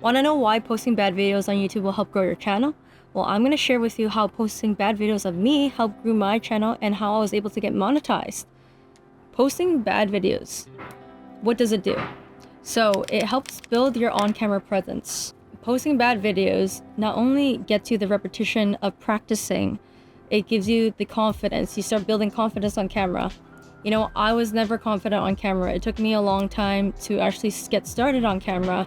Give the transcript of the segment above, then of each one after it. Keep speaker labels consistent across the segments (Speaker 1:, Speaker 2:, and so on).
Speaker 1: Want to know why posting bad videos on YouTube will help grow your channel? Well, I'm going to share with you how posting bad videos of me helped grow my channel and how I was able to get monetized. Posting bad videos. What does it do? So it helps build your on-camera presence. Posting bad videos not only gets you the repetition of practicing, it gives you the confidence. You start building confidence on camera. You know, I was never confident on camera. It took me a long time to actually get started on camera.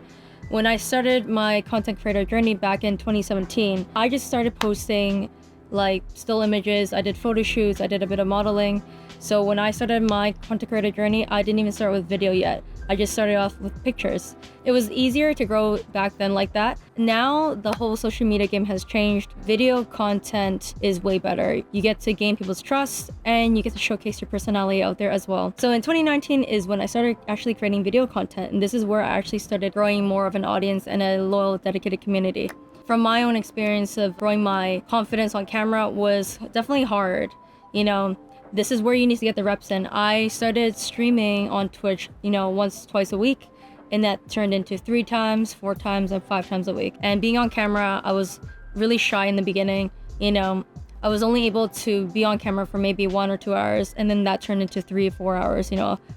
Speaker 1: When I started my content creator journey back in 2017, I just started posting like still images. I did photo shoots, I did a bit of modeling. So when I started my content creator journey, I didn't even start with video yet. I just started off with pictures. It was easier to grow back then like that. Now the whole social media game has changed. Video content is way better. You get to gain people's trust and you get to showcase your personality out there as well. So in 2019 is when I started actually creating video content. And this is where I actually started growing more of an audience and a loyal, dedicated community. From my own experience of growing my confidence on camera was definitely hard. You know, this is where you need to get the reps in. I started streaming on Twitch, once, twice a week, and that turned into 3 times, 4 times, and 5 times a week. And being on camera, I was really shy in the beginning. I was only able to be on camera for maybe 1 or 2 hours, and then that turned into 3 or 4 hours,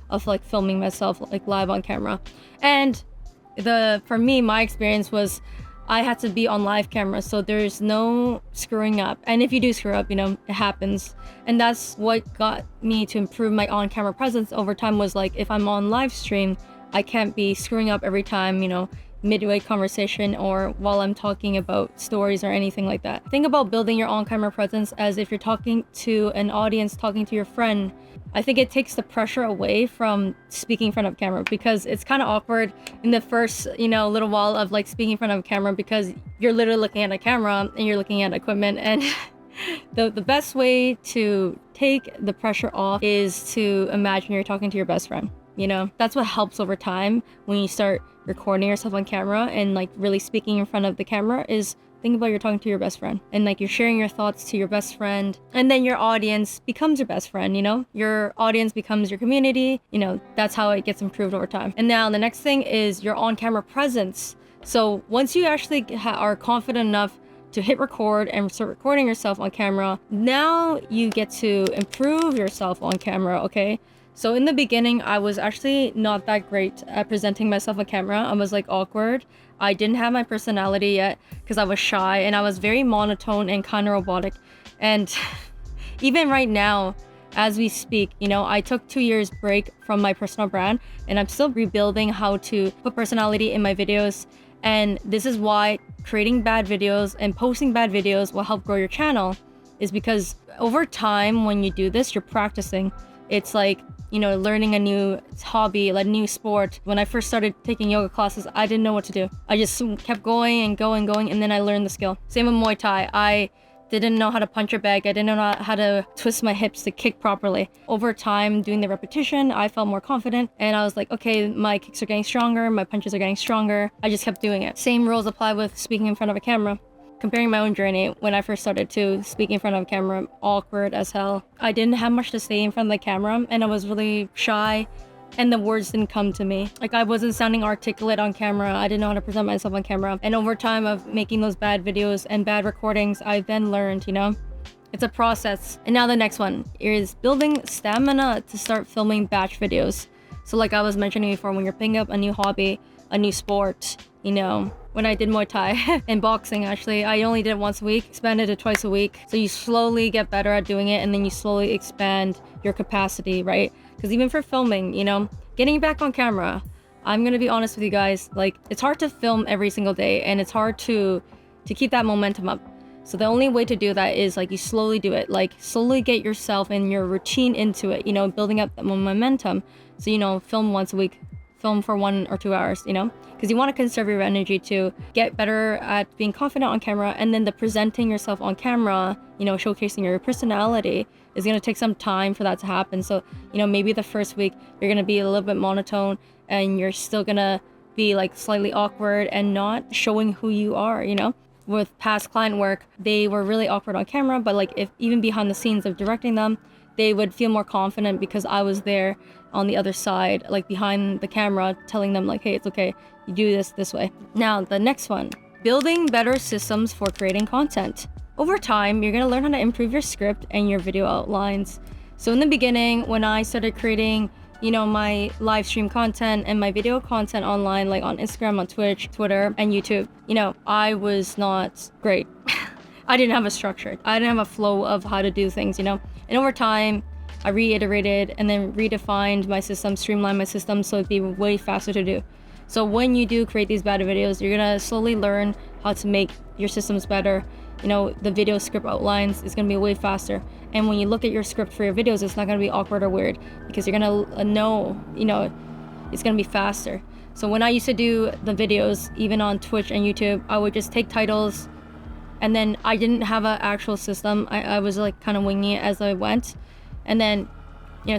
Speaker 1: of like filming myself like live on camera. And for me, my experience was I had to be on live camera, so there's no screwing up. And if you do screw up, it happens. And that's what got me to improve my on-camera presence over time was like, if I'm on live stream, I can't be screwing up every time, midway conversation or while I'm talking about stories or anything like that. Think about building your on-camera presence as if you're talking to an audience, talking to your friend. I think it takes the pressure away from speaking in front of camera because it's kind of awkward in the first, little while of like speaking in front of a camera because you're literally looking at a camera and you're looking at equipment. And the best way to take the pressure off is to imagine you're talking to your best friend. That's what helps over time when you start recording yourself on camera and like really speaking in front of the camera is think about you're talking to your best friend and like you're sharing your thoughts to your best friend, and then your audience becomes your best friend. Your audience becomes your community. That's how it gets improved over time. And now the next thing is your on-camera presence. So once you actually are confident enough to hit record and start recording yourself on camera, now you get to improve yourself on camera. Okay, so in the beginning, I was actually not that great at presenting myself on camera. I was like awkward. I didn't have my personality yet because I was shy and I was very monotone and kind of robotic. And even right now, as we speak, I took 2 years break from my personal brand and I'm still rebuilding how to put personality in my videos. And this is why creating bad videos and posting bad videos will help grow your channel, is because over time, when you do this, you're practicing. It's like, learning a new hobby, like a new sport. When I first started taking yoga classes, I didn't know what to do. I just kept going and going, and then I learned the skill. Same with Muay Thai. I didn't know how to punch a bag. I didn't know how to twist my hips to kick properly. Over time, doing the repetition, I felt more confident, and I was like, okay, my kicks are getting stronger, my punches are getting stronger. I just kept doing it. Same rules apply with speaking in front of a camera. Comparing my own journey, when I first started to speak in front of a camera, awkward as hell. I didn't have much to say in front of the camera and I was really shy and the words didn't come to me. Like I wasn't sounding articulate on camera. I didn't know how to present myself on camera. And over time of making those bad videos and bad recordings, I then learned, it's a process. And now the next one is building stamina to start filming batch videos. So like I was mentioning before, when you're picking up a new hobby, a new sport, when I did Muay Thai and boxing, actually, I only did it once a week, expanded it twice a week. So you slowly get better at doing it and then you slowly expand your capacity, right? Because even for filming, getting back on camera, I'm going to be honest with you guys, like it's hard to film every single day and it's hard to keep that momentum up. So the only way to do that is like you slowly do it, like slowly get yourself and your routine into it, building up that momentum. So, film once a week, film for 1 or 2 hours, because you want to conserve your energy to get better at being confident on camera. And then the presenting yourself on camera, showcasing your personality is going to take some time for that to happen. So, maybe the first week you're going to be a little bit monotone and you're still going to be like slightly awkward and not showing who you are, With past client work, they were really awkward on camera, but like if even behind the scenes of directing them, they would feel more confident because I was there on the other side, like behind the camera, telling them like, hey, it's okay, you do this way. Now, the next one, building better systems for creating content. Over time, you're gonna learn how to improve your script and your video outlines. So in the beginning, when I started creating, my live stream content and my video content online, like on Instagram, on Twitch, Twitter, and YouTube, I was not great. I didn't have a structure. I didn't have a flow of how to do things, And over time, I reiterated and then redefined my system, streamlined my system so it'd be way faster to do. So when you do create these bad videos, you're gonna slowly learn how to make your systems better. The video script outlines is gonna be way faster. And when you look at your script for your videos, it's not gonna be awkward or weird because you're gonna know, it's gonna be faster. So when I used to do the videos, even on Twitch and YouTube, I would just take titles and then I didn't have an actual system. I was like kind of winging it as I went. And then,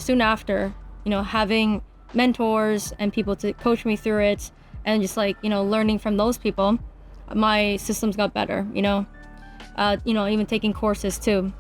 Speaker 1: soon after, having mentors and people to coach me through it and just like, learning from those people, my systems got better, even taking courses too.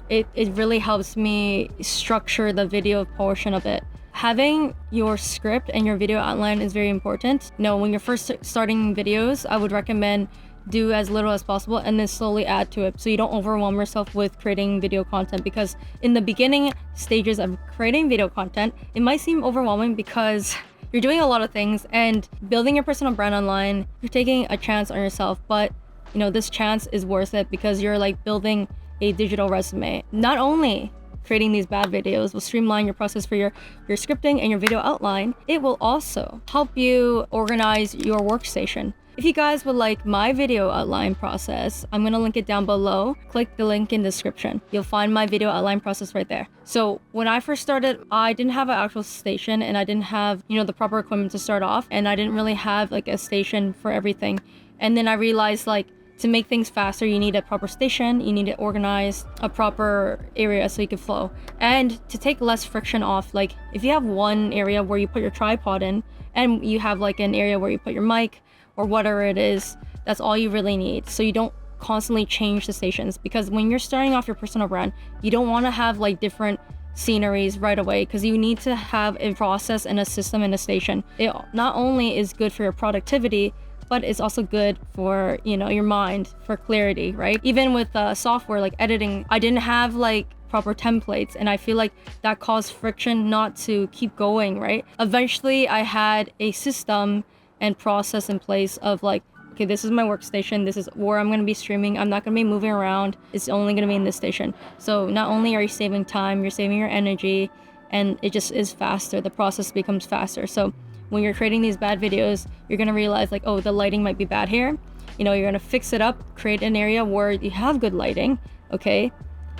Speaker 1: It really helps me structure the video portion of it. Having your script and your video outline is very important. When you're first starting videos, I would recommend do as little as possible and then slowly add to it so you don't overwhelm yourself with creating video content, because in the beginning stages of creating video content, it might seem overwhelming because you're doing a lot of things and building your personal brand online. You're taking a chance on yourself, but this chance is worth it because you're like building a digital resume. Not only creating these bad videos will streamline your process for your scripting and your video outline, it will also help you organize your workstation. If you guys would like my video outline process, I'm gonna link it down below. Click the link in the description. You'll find my video outline process right there. So when I first started, I didn't have an actual station and I didn't have, the proper equipment to start off, and I didn't really have like a station for everything. And then I realized like to make things faster, you need a proper station, you need to organize a proper area so you can flow. And to take less friction off, like if you have one area where you put your tripod in and you have like an area where you put your mic, or whatever it is, that's all you really need. So you don't constantly change the stations, because when you're starting off your personal brand, you don't want to have like different sceneries right away, because you need to have a process and a system and a station. It not only is good for your productivity, but it's also good for, your mind, for clarity, right? Even with software like editing, I didn't have like proper templates, and I feel like that caused friction not to keep going, right? Eventually I had a system and process in place of like, okay, this is my workstation, this is where I'm going to be streaming, I'm not going to be moving around, it's only going to be in this station. So not only are you saving time, you're saving your energy, and it just is faster, the process becomes faster. So when you're creating these bad videos, you're going to realize like, oh, the lighting might be bad here, you're going to fix it up, create an area where you have good lighting, okay?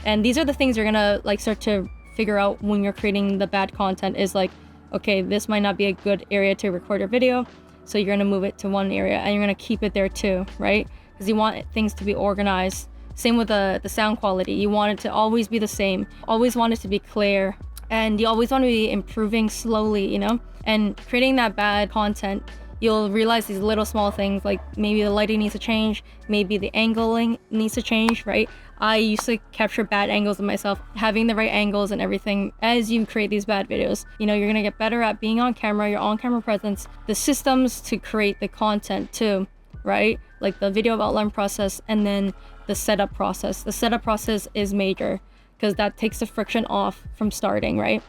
Speaker 1: And these are the things you're going to like start to figure out when you're creating the bad content, is like, okay, this might not be a good area to record your video. So you're gonna move it to one area and you're gonna keep it there too, right? Because you want things to be organized. Same with the sound quality. You want it to always be the same. Always want it to be clear. And you always want to be improving slowly, And creating that bad content, you'll realize these little small things, like maybe the lighting needs to change, maybe the angling needs to change, right? I used to capture bad angles of myself. Having the right angles and everything as you create these bad videos, you're gonna get better at being on camera, your on-camera presence, the systems to create the content too, right? Like the video outline process and then the setup process. The setup process is major because that takes the friction off from starting, right?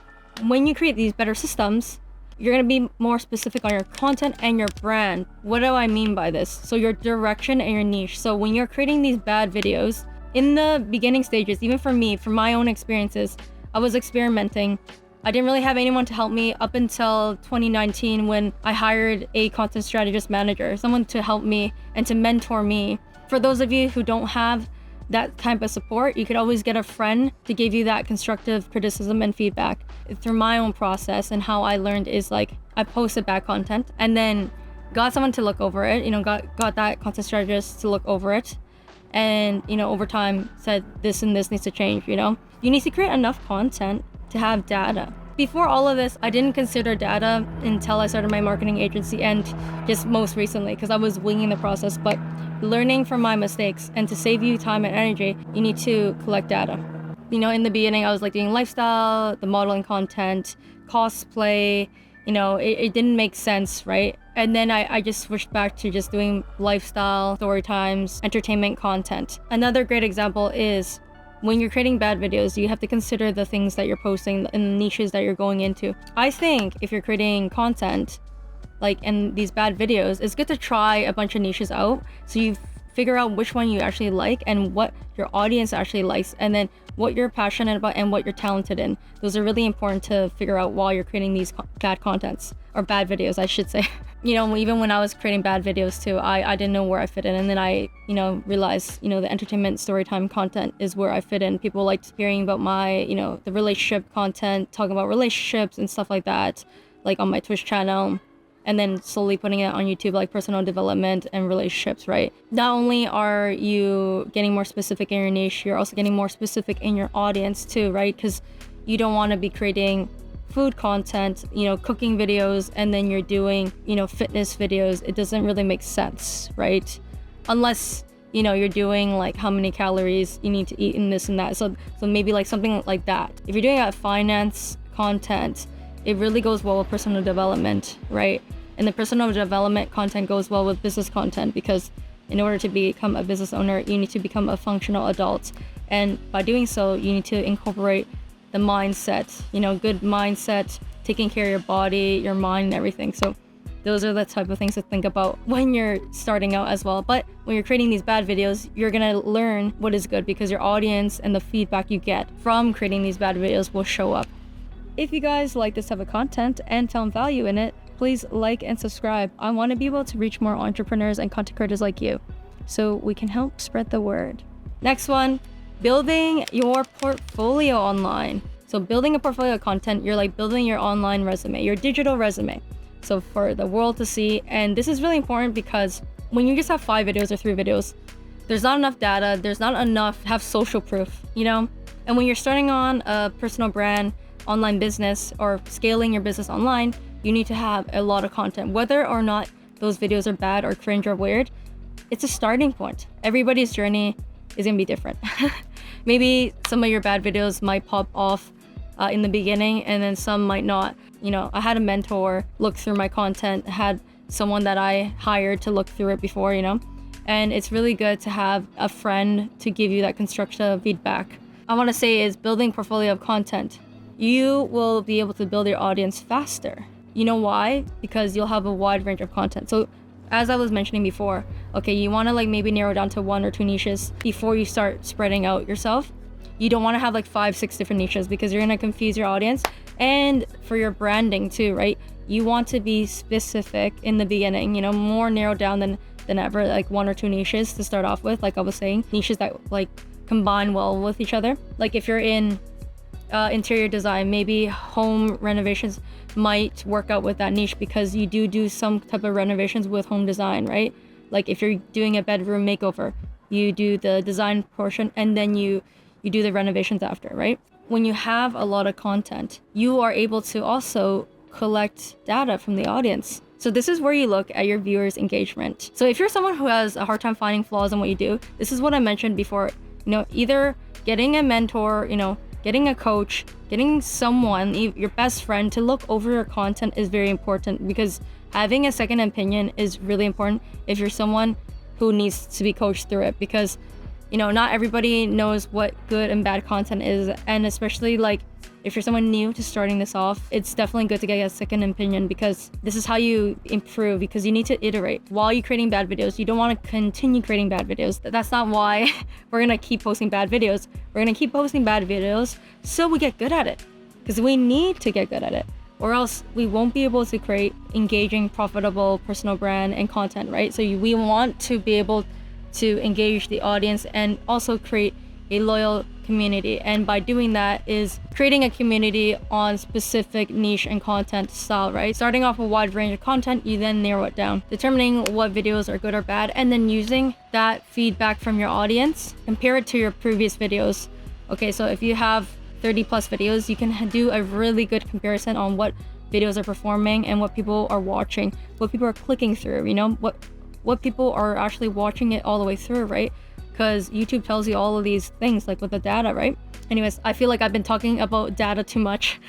Speaker 1: When you create these better systems, you're going to be more specific on your content and your brand. What do I mean by this? So your direction and your niche. So when you're creating these bad videos, in the beginning stages, even for me, from my own experiences, I was experimenting. I didn't really have anyone to help me up until 2019 when I hired a content strategist manager, someone to help me and to mentor me. For those of you who don't have that type of support, you could always get a friend to give you that constructive criticism and feedback. Through my own process and how I learned is like, I posted bad content and then got someone to look over it, got that content strategist to look over it. And, over time said this and this needs to change, You need to create enough content to have data. Before all of this, I didn't consider data until I started my marketing agency and just most recently because I was winging the process. But learning from my mistakes and to save you time and energy, you need to collect data. You know, in the beginning, I was like doing lifestyle, the modeling content, cosplay, you know, it didn't make sense, right? And then I just switched back to just doing lifestyle, story times, entertainment content. Another great example is when you're creating bad videos, you have to consider the things that you're posting and the niches that you're going into. I think if you're creating content, like in these bad videos, it's good to try a bunch of niches out so you figure out which one you actually like and what your audience actually likes, and then what you're passionate about and what you're talented in. Those are really important to figure out while you're creating these bad contents, or bad videos, I should say. You know, even when I was creating bad videos too, I didn't know where I fit in, and then I, you know, realized, you know, the entertainment storytime content is where I fit in. People liked hearing about my, you know, the relationship content, talking about relationships and stuff like that, like on my Twitch channel. And then slowly putting it on YouTube, like personal development and relationships, right? Not only are you getting more specific in your niche, you're also getting more specific in your audience too, right? Because you don't want to be creating food content, you know, cooking videos, and then you're doing, you know, fitness videos. It doesn't really make sense, right? Unless, you know, you're doing like how many calories you need to eat and this and that. So maybe like something like that. If you're doing a finance content, it really goes well with personal development, right? And the personal development content goes well with business content, because in order to become a business owner, you need to become a functional adult. And by doing so, you need to incorporate the mindset, you know, good mindset, taking care of your body, your mind, and everything. So those are the type of things to think about when you're starting out as well. But when you're creating these bad videos, you're gonna learn what is good, because your audience and the feedback you get from creating these bad videos will show up. If you guys like this type of content and found value in it, please like and subscribe. I want to be able to reach more entrepreneurs and content creators like you, so we can help spread the word. Next one, building your portfolio online. So building a portfolio of content, you're like building your online resume, your digital resume. So for the world to see, and this is really important because when you just have 5 videos or 3 videos, there's not enough data, there's not enough to have social proof, you know? And when you're starting on a personal brand, online business, or scaling your business online, you need to have a lot of content. Whether or not those videos are bad or cringe or weird, it's a starting point. Everybody's journey is gonna be different. Maybe some of your bad videos might pop off in the beginning, and then some might not. You know, I had a mentor look through my content, had someone that I hired to look through it before, you know, and it's really good to have a friend to give you that constructive feedback. I want to say is building portfolio of content. You will be able to build your audience faster. You know why? Because you'll have a wide range of content. So as I was mentioning before, okay, you want to like maybe narrow down to 1 or 2 niches before you start spreading out yourself. You don't want to have like 5, 6 different niches, because you're going to confuse your audience. And for your branding too, right? You want to be specific in the beginning, you know, more narrowed down than ever, like 1 or 2 niches to start off with. Like I was saying, niches that like combine well with each other. Like if you're in interior design, maybe home renovations might work out with that niche, because you do some type of renovations with home design, right? Like if you're doing a bedroom makeover, you do the design portion and then you do the renovations after, right? When you have a lot of content, you are able to also collect data from the audience. So this is where you look at your viewers' engagement. So if you're someone who has a hard time finding flaws in what you do, this is what I mentioned before, you know, either getting a mentor, you know, getting a coach, getting someone, your best friend, to look over your content is very important, because having a second opinion is really important if you're someone who needs to be coached through it. Because, you know, not everybody knows what good and bad content is, and especially like if you're someone new to starting this off, it's definitely good to get a second opinion, because this is how you improve, because you need to iterate. While you're creating bad videos, you don't want to continue creating bad videos. That's not why we're going to keep posting bad videos. We're going to keep posting bad videos so we get good at it, because we need to get good at it, or else we won't be able to create engaging, profitable personal brand and content, right? So we want to be able to engage the audience and also create a loyal community. And by doing that is creating a community on specific niche and content style, right? Starting off a wide range of content, you then narrow it down, determining what videos are good or bad, and then using that feedback from your audience, compare it to your previous videos. Okay, so if you have 30 plus videos, you can do a really good comparison on what videos are performing and what people are watching, what people are clicking through, you know, what people are actually watching it all the way through, right? because YouTube tells you all of these things, like with the data, right? Anyways, I feel like I've been talking about data too much,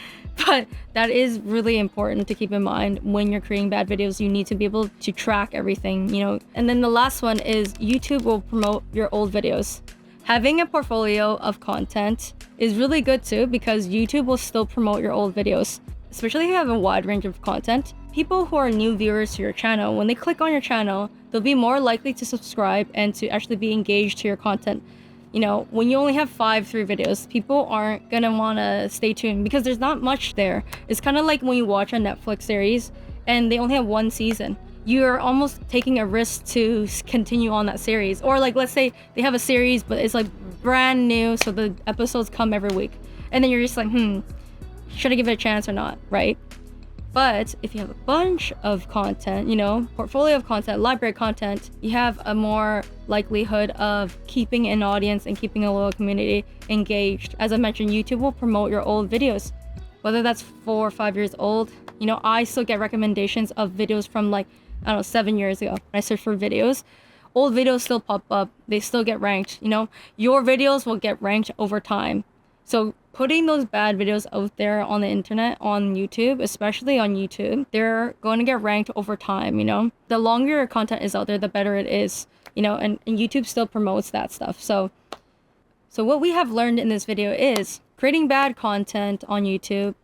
Speaker 1: but that is really important to keep in mind when you're creating bad videos. You need to be able to track everything, you know. And then the last one is YouTube will promote your old videos. Having a portfolio of content is really good too, because YouTube will still promote your old videos, especially if you have a wide range of content. People who are new viewers to your channel, when they click on your channel, they'll be more likely to subscribe and to actually be engaged to your content. You know, when you only have 3 videos, people aren't gonna wanna stay tuned because there's not much there. It's kind of like when you watch a Netflix series and they only have 1 season. You're almost taking a risk to continue on that series. Or like, let's say they have a series, but it's like brand new, so the episodes come every week. And then you're just like, should I give it a chance or not, right? But if you have a bunch of content, you know, portfolio of content, library content, you have a more likelihood of keeping an audience and keeping a loyal community engaged. As I mentioned, YouTube will promote your old videos, whether that's 4 or 5 years old. You know, I still get recommendations of videos from like, I don't know, 7 years ago. When I search for videos, old videos still pop up. They still get ranked. You know, your videos will get ranked over time. So putting those bad videos out there on the internet, on YouTube, especially on YouTube, they're going to get ranked over time, you know? The longer your content is out there, the better it is, you know, and YouTube still promotes that stuff. So what we have learned in this video is creating bad content on YouTube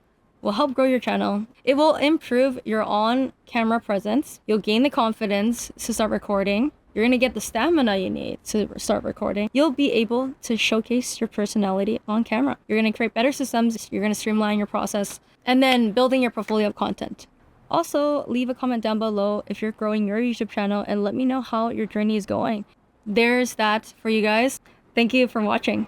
Speaker 1: will help grow your channel. It will improve your on-camera presence. You'll gain the confidence to start recording. You're going to get the stamina you need to start recording. You'll be able to showcase your personality on camera. You're going to create better systems. You're going to streamline your process. And then building your portfolio of content. Also, leave a comment down below if you're growing your YouTube channel and let me know how your journey is going. There's that for you guys. Thank you for watching.